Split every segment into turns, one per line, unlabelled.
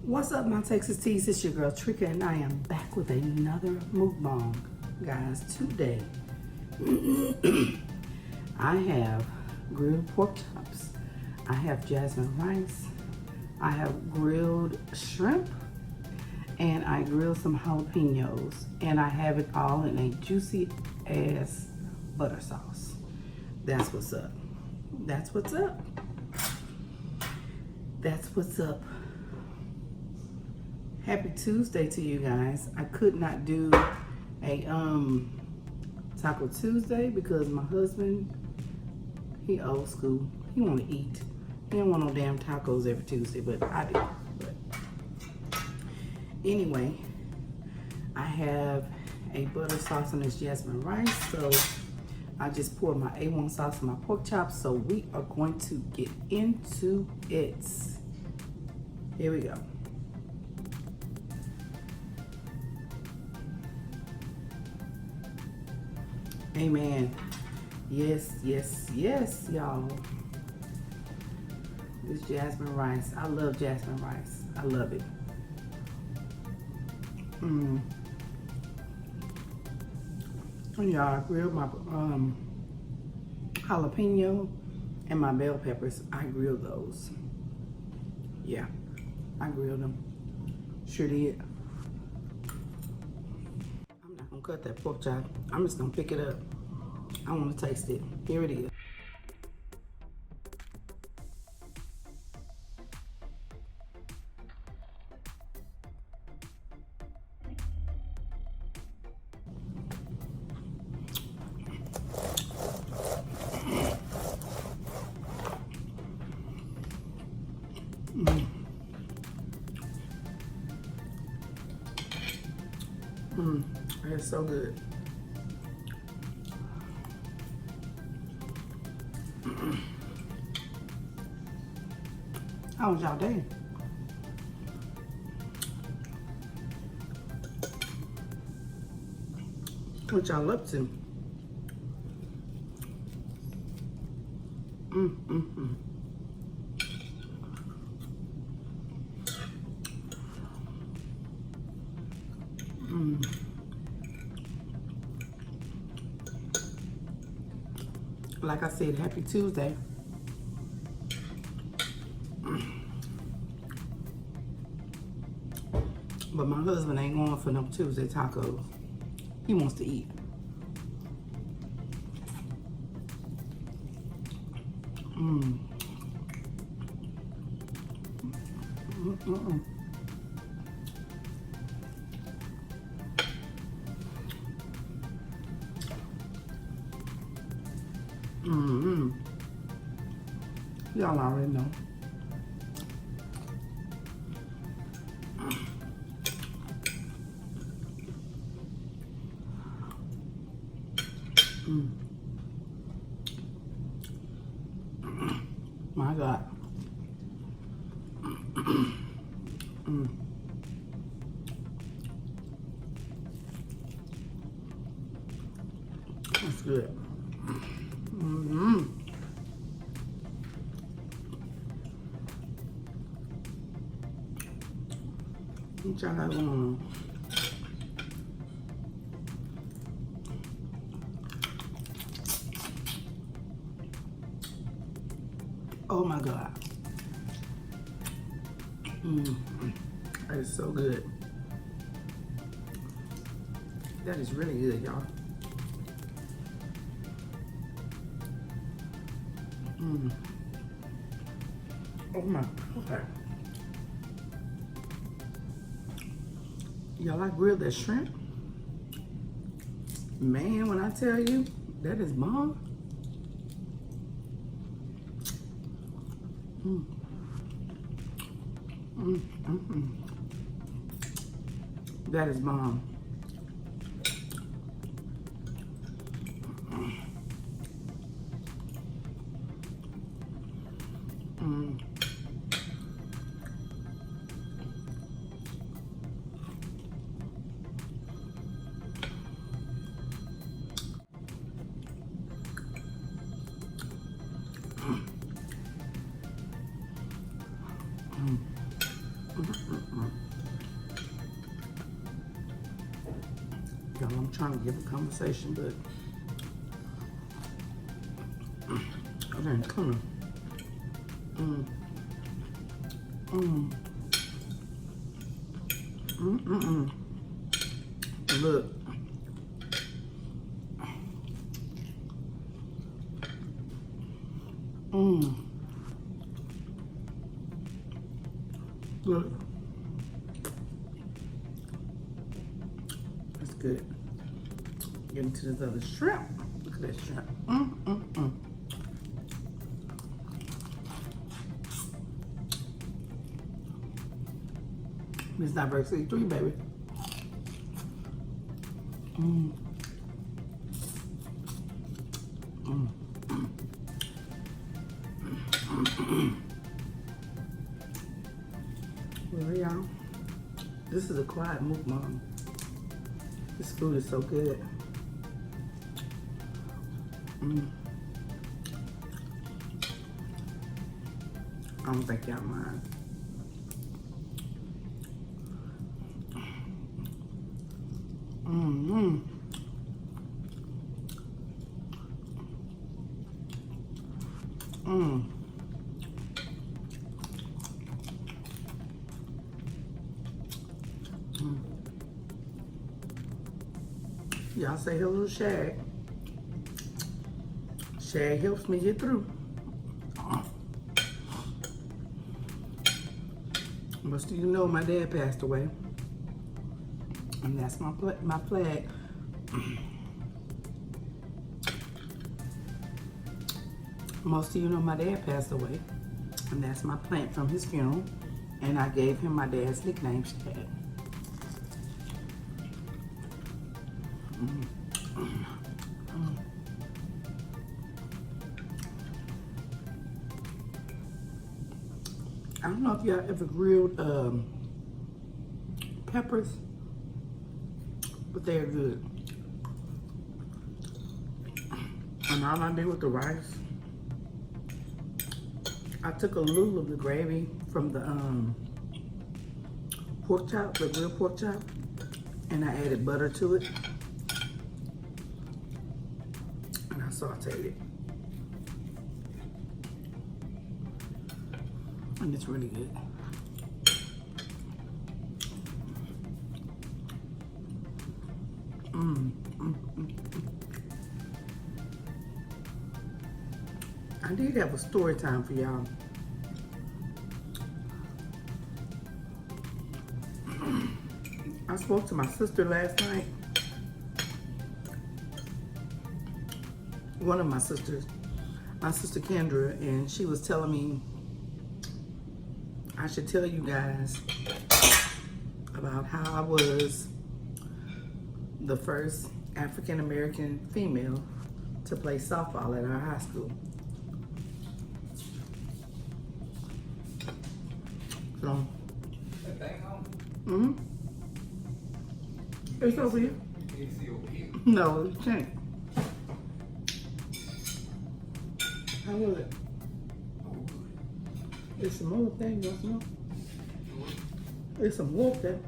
What's up, my Texas Teas? It's your girl Treka, and I am back with another mukbang. Guys, today I have grilled pork chops, I have jasmine rice, I have grilled shrimp, and I grilled some jalapenos, and I have it all in a juicy ass butter sauce. That's what's up. That's what's up. That's what's up. Happy Tuesday to you guys. I could not do a Taco Tuesday because my husband, he old school. He want to eat. He don't want no damn tacos every Tuesday, but I do. But anyway, I have a butter sauce on this jasmine rice, so I just poured my A1 sauce on my pork chops, so we are going to get into it. Here we go. Amen. Yes, yes, yes, y'all. This jasmine rice. I love jasmine rice. I love it. And y'all, I grilled my jalapeno and my bell peppers. I grilled those. Yeah, I grilled them. Sure did. I'm not gonna cut that pork chop. I'm just gonna pick it up. I want to taste it. Here it is. It's so good. How was y'all day? What y'all up to? Like I said, happy Tuesday. But my husband ain't going for no Tuesday tacos. He wants to eat. Y'all already know. My God. That's good. What y'all got going on? Oh my God. That is so good. That is really good, y'all. Oh my God. Y'all, I grilled that shrimp. Man, when I tell you, that is bomb. That is bomb. Y'all, I'm trying to give a conversation, but I didn't come on. Look. Look. That's good. Get into this other shrimp. Look at that shrimp. It's not very sweet, baby. Well, y'all, this is a quiet mukbang. This food is so good. I don't think y'all mind. Y'all say hello to Shag. Shag helps me get through. Most of you know my dad passed away. And that's my flag. Most of you know my dad passed away. And that's my plant from his funeral. And I gave him my dad's nickname, Shag. I don't know if y'all ever grilled peppers, but they're good. And all I did with the rice, I took a little of the gravy from the pork chop, the grilled pork chop, and I added butter to it. And I sauteed it. And it's really good. I did have a story time for y'all. I spoke to my sister last night. One of my sisters, my sister Kendra, and she was telling me I should tell you guys about how I was the first African-American female to play softball at our high school. So, it's over here. No, it can't. How was it? It's some more thing, you want some more? It's some more there.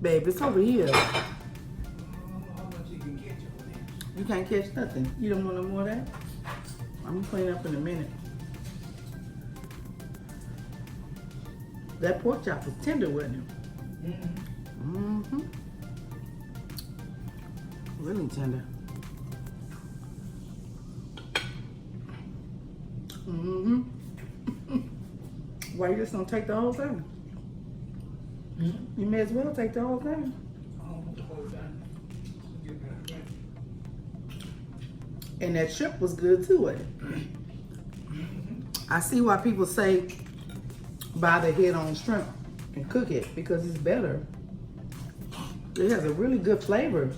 Babe, it's over here. You can't catch nothing. You don't want no more of that? I'm gonna clean up in a minute. That pork chop was tender, wasn't it? Really tender. Why you just don't take the whole thing? You may as well take the whole thing. And that shrimp was good too, wasn't it? I see why people say buy the head on shrimp and cook it, because it's better. It has a really good flavor.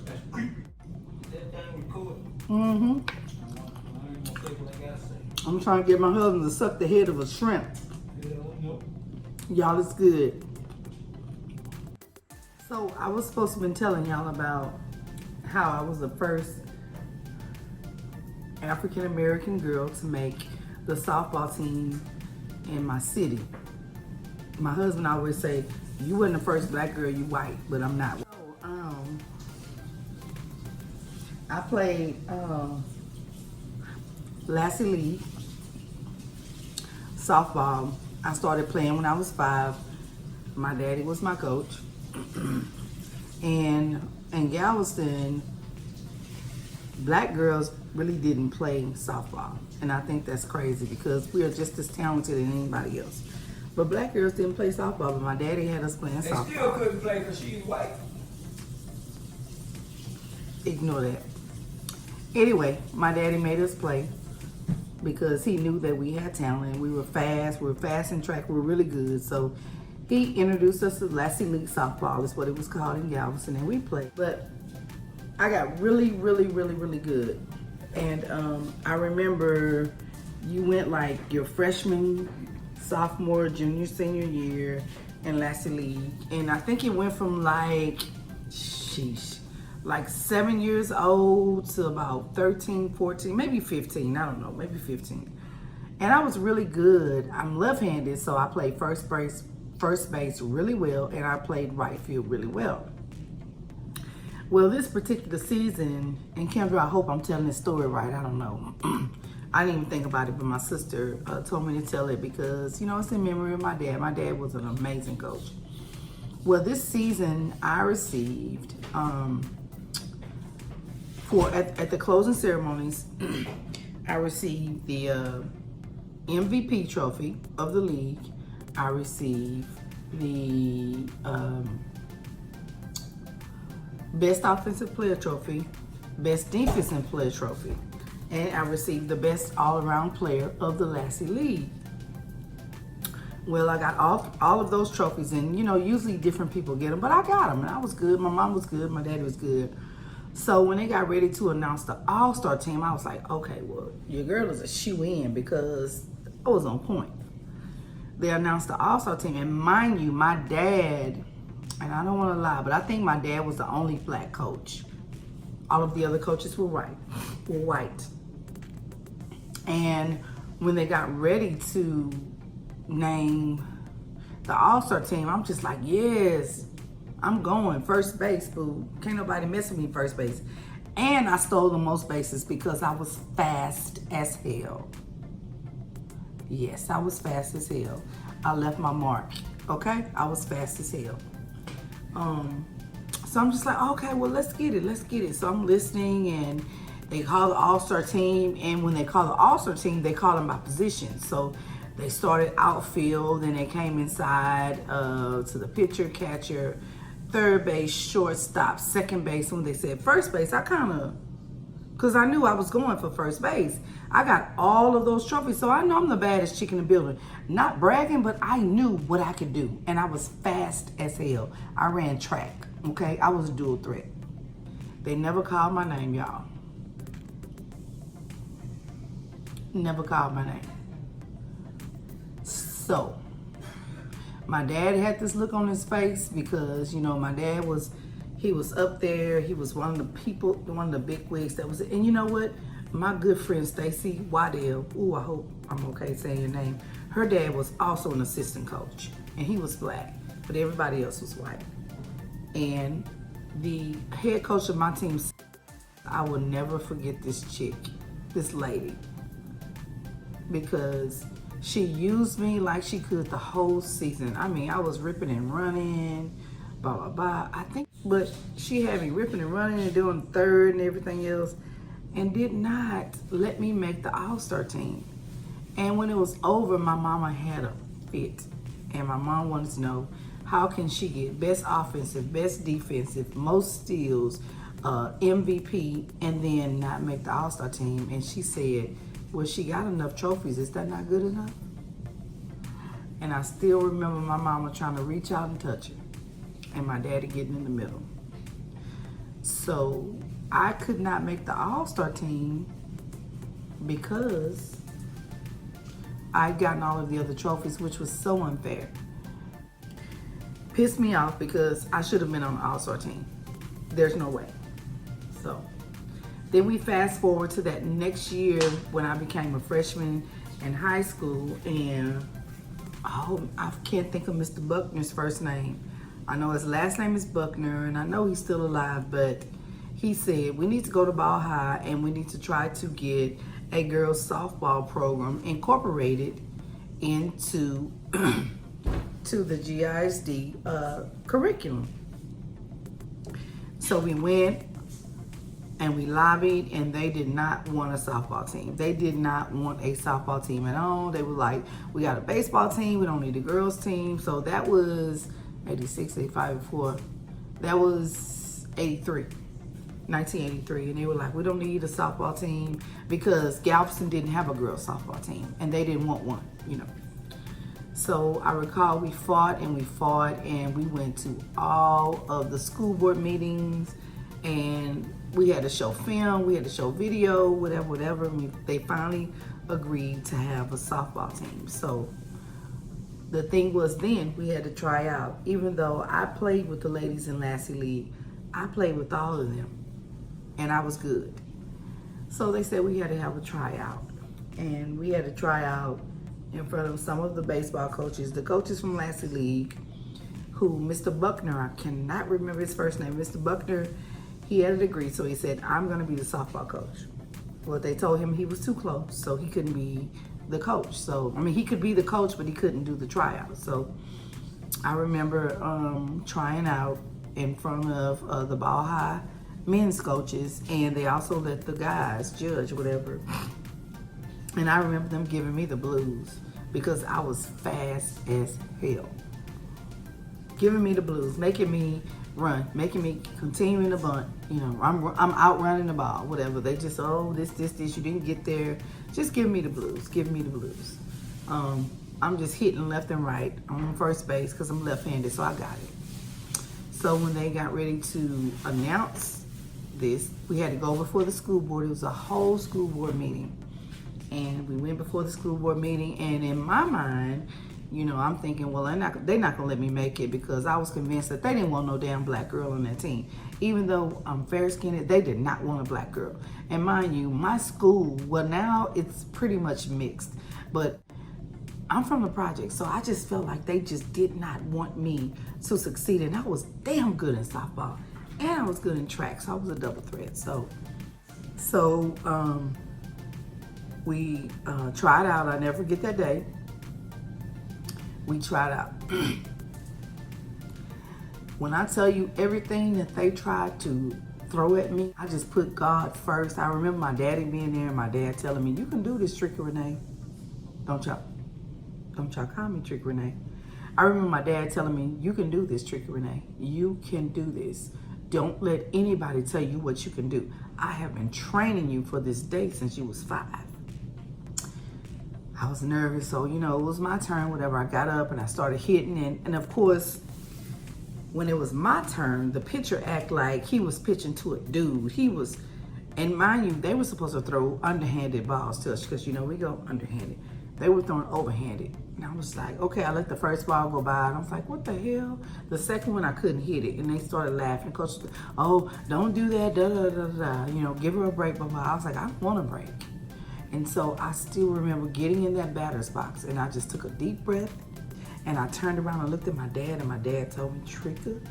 I'm trying to get my husband to suck the head of a shrimp. Y'all, it's good. So I was supposed to have been telling y'all about how I was the first African-American girl to make the softball team in my city. My husband always say, you wasn't the first black girl, you white, but I'm not. So, I played Lassie League softball. I started playing when I was 5. My daddy was my coach. And in Galveston, black girls really didn't play softball. And I think that's crazy because we are just as talented as anybody else. But black girls didn't play softball, but my daddy had us playing softball.
They still couldn't play because she's white.
Ignore that. Anyway, my daddy made us play because he knew that we had talent. We were fast in track, we were really good. So he introduced us to Lassie League softball, is what it was called in Galveston, and we played. But I got really good. And I remember you went like your freshman, sophomore, junior, senior year in Lassie League. And I think it went from like, like 7 years old to about 13, 14, maybe 15, I don't know, maybe 15. And I was really good. I'm left-handed, so I played first base really well, and I played right field really well. Well, this particular season, and Kendra, I hope I'm telling this story right, I don't know. I didn't even think about it, but my sister told me to tell it because, you know, it's in memory of my dad. My dad was an amazing coach. Well, this season, I received, at the closing ceremonies, I received the MVP trophy of the league. I received the Best Offensive Player trophy, Best Defensive Player trophy, and I received the Best All-Around Player of the Lassie League. Well, I got all of those trophies, and you know, usually different people get them, but I got them, and I was good. My mom was good, my daddy was good. So when they got ready to announce the All-Star team, I was like, okay, well, your girl is a shoe-in because I was on point. They announced the All-Star team, and mind you, my dad, and I don't want to lie, but I think my dad was the only black coach. All of the other coaches were white. And when they got ready to name the All-Star team, I'm just like, yes, I'm going first base, boo. Can't nobody mess with me first base. And I stole the most bases because I was fast as hell. Yes, I was fast as hell. I left my mark, okay? I was fast as hell. So I'm just like, okay, well, let's get it. So I'm listening, and they call the All-Star team, and when they call the All-Star team, they call them by position. So they started outfield, then they came inside to the pitcher, catcher, third base, shortstop, second base. When they said first base, I because I knew I was going for first base. I got all of those trophies, so I know I'm the baddest chick in the building. Not bragging, but I knew what I could do, and I was fast as hell. I ran track, okay? I was a dual threat. They never called my name, y'all. Never called my name. So, my dad had this look on his face because, you know, my dad was, he was up there. He was one of the people, one of the big wigs that was, and you know what? My good friend Stacy Waddell, ooh, I hope I'm okay saying your name. Her dad was also an assistant coach, and he was black, but everybody else was white. And the head coach of my team, I will never forget this chick, this lady, because she used me like she could the whole season. I mean, I was ripping and running, blah, blah, blah. I think, but she had me ripping and running and doing third and everything else, and did not let me make the All-Star team. And when it was over, my mama had a fit. And my mom wanted to know, how can she get best offensive, best defensive, most steals, MVP, and then not make the All-Star team? And she said, well, she got enough trophies. Is that not good enough? And I still remember my mama trying to reach out and touch her, and my daddy getting in the middle. So I could not make the All-Star team because I'd gotten all of the other trophies, which was so unfair. Pissed me off because I should have been on the All-Star team. There's no way. So then we fast forward to that next year when I became a freshman in high school, and oh, I can't think of Mr. Buckner's first name. I know his last name is Buckner, and I know he's still alive, but he said we need to go to Ball High and we need to try to get a girls softball program incorporated into to the GISD curriculum. So we went and we lobbied, and they did not want a softball team. They did not want a softball team at all. They were like, we got a baseball team, we don't need a girls team. So that was 86, 85, 84. That was 83, 1983. And they were like, we don't need a softball team because Galveston didn't have a girls softball team and they didn't want one, you know. So I recall we fought and we went to all of the school board meetings, and we had to show film, we had to show video, whatever. They finally agreed to have a softball team. So the thing was, then we had to try out. Even though I played with the ladies in Lassie League, I played with all of them, and I was good. So they said we had to have a tryout, and we had to try out in front of some of the baseball coaches, the coaches from Lassie League, who Mr. Buckner, I cannot remember his first name. Mr. Buckner, he had a degree, so he said, I'm gonna be the softball coach. Well, they told him he was too close, so he couldn't be the coach. So, I mean, he could be the coach, but he couldn't do the tryout. So I remember trying out in front of the Ball High men's coaches, and they also let the guys judge whatever. And I remember them giving me the blues because I was fast as hell. Giving me the blues, making me run, making me continuing to bunt. You know, I'm outrunning the ball, whatever. They just, oh, this, you didn't get there. Just give me the blues, give me the blues. I'm just hitting left and right on first base because I'm left-handed, so I got it. So when they got ready to announce this, we had to go before the school board. It was a whole school board meeting. And we went before the school board meeting, and in my mind, you know, I'm thinking, well, they're not gonna let me make it, because I was convinced that they didn't want no damn black girl on that team. Even though I'm fair-skinned, they did not want a black girl. And mind you, my school, well, now it's pretty much mixed, but I'm from the project, so I just felt like they just did not want me to succeed. And I was damn good in softball, and I was good in track, so I was a double threat. So we tried out. I never forget that day. We tried out. When I tell you everything that they tried to throw at me, I just put God first. I remember my daddy being there and my dad telling me, you can do this, Treka Renee. Don't y'all call me Treka Renee. I remember my dad telling me, you can do this, Treka Renee. You can do this. Don't let anybody tell you what you can do. I have been training you for this day since you was 5. I was nervous, so, you know, it was my turn, whatever. I got up and I started hitting, and of course, when it was my turn, the pitcher acted like he was pitching to a dude. And mind you, they were supposed to throw underhanded balls to us, because, you know, we go underhanded. They were throwing overhanded. And I was like, okay, I let the first ball go by, and I was like, what the hell? The second one, I couldn't hit it, and they started laughing. Coach, oh, don't do that, da-da-da-da-da. You know, give her a break, blah, blah. I was like, I don't want a break. And so I still remember getting in that batter's box, and I just took a deep breath, and I turned around and looked at my dad, and my dad told me, Treka,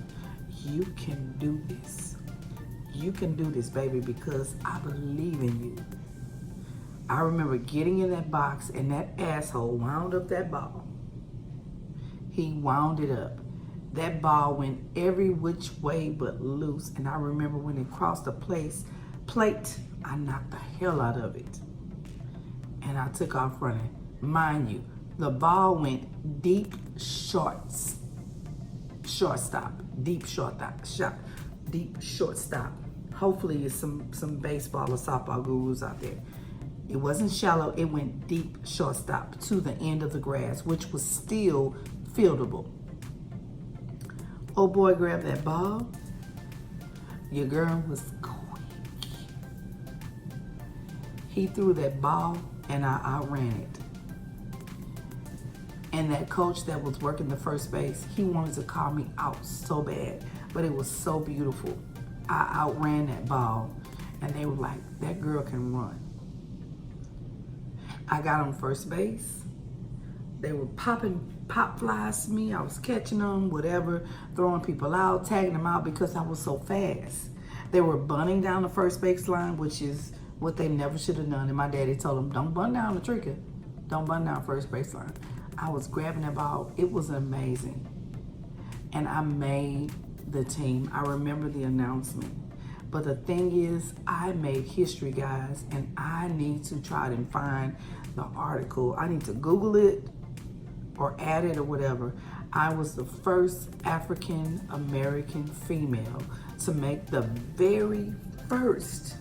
you can do this. You can do this, baby, because I believe in you. I remember getting in that box, and that asshole wound up that ball. He wound it up. That ball went every which way but loose, and I remember when it crossed the plate, I knocked the hell out of it. And I took off running. Mind you, the ball went deep shortstop. Hopefully it's some baseball or softball gurus out there. It wasn't shallow, it went deep shortstop to the end of the grass, which was still fieldable. Old boy grabbed that ball. Your girl was quick. He threw that ball, and I outran it. And that coach that was working the first base, he wanted to call me out so bad, but it was so beautiful. I outran that ball, and they were like, that girl can run. I got on first base. They were popping pop flies to me. I was catching them, whatever, throwing people out, tagging them out because I was so fast. They were bunting down the first baseline, which is what they never should have done. And my daddy told them, don't bun down the Treka. Don't bun down first baseline. I was grabbing the ball. It was amazing. And I made the team. I remember the announcement. But the thing is, I made history, guys, and I need to try and find the article. I need to Google it or add it or whatever. I was the first African American female to make the very first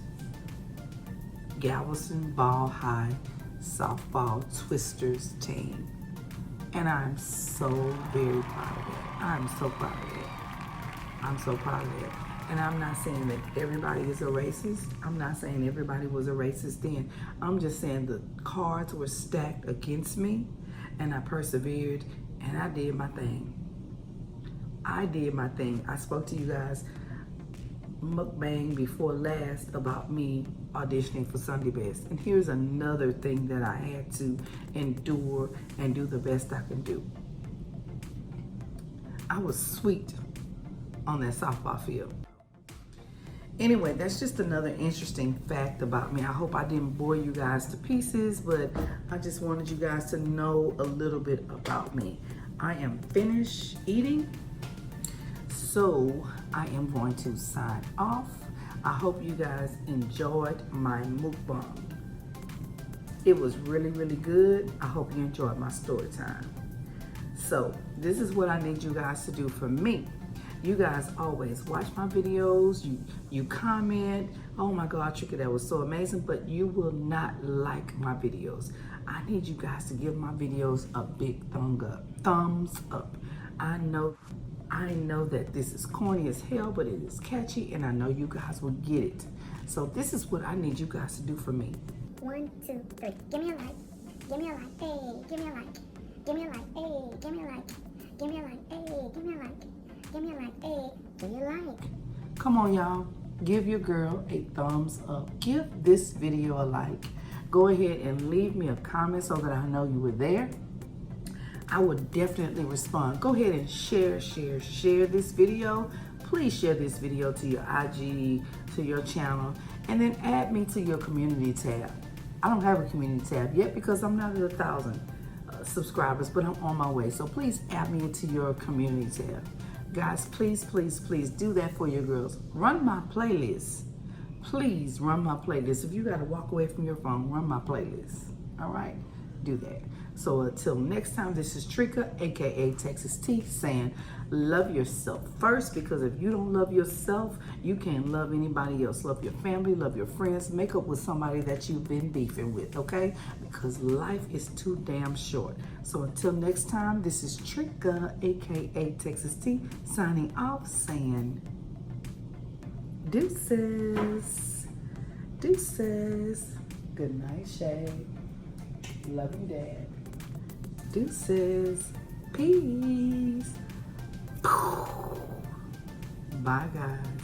Galveston Ball High softball twisters team. And I'm so very proud of it. I'm so proud of it. I'm so proud of it. And I'm not saying that everybody is a racist. I'm not saying everybody was a racist then. I'm just saying the cards were stacked against me and I persevered and I did my thing. I did my thing. I spoke to you guys Mukbang before last about me auditioning for Sunday Best. And here's another thing that I had to endure and do the best I can do. I was sweet on that softball field. Anyway, that's just another interesting fact about me. I hope I didn't bore you guys to pieces, but I just wanted you guys to know a little bit about me. I am finished eating, so I am going to sign off. I hope you guys enjoyed my mukbang. It was really, really good. I hope you enjoyed my story time. So this is what I need you guys to do for me. You guys always watch my videos, you comment, oh my God, Treka, that was so amazing, but you will not like my videos. I need you guys to give my videos a big thumbs up. I know that this is corny as hell, but it is catchy, and I know you guys will get it. So this is what I need you guys to do for me.
1, 2, 3. Give me a like. Give me a like. Hey, give me a like. Give me a like. Hey, give me a like. Give me a like. Hey, give me a like. Give me a like. Hey, give me a like.
Come on, y'all. Give your girl a thumbs up. Give this video a like. Go ahead and leave me a comment so that I know you were there. I would definitely respond. Go ahead and share this video. Please share this video to your IG, to your channel, and then add me to your community tab. I don't have a community tab yet because I'm not at 1,000 subscribers, but I'm on my way. So please add me into your community tab. Guys, please, please, please do that for your girls. Run my playlist. Please run my playlist. If you got to walk away from your phone, run my playlist. All right? Do that. So until next time, this is Treka, aka Texas T, saying love yourself first, because if you don't love yourself, you can't love anybody else. Love your family, love your friends, make up with somebody that you've been beefing with, okay? Because life is too damn short. So until next time, this is Treka, aka Texas T, signing off, saying deuces. Deuces. Good night, Shay. Love you, Dad. Deuces. Peace. Bye, guys.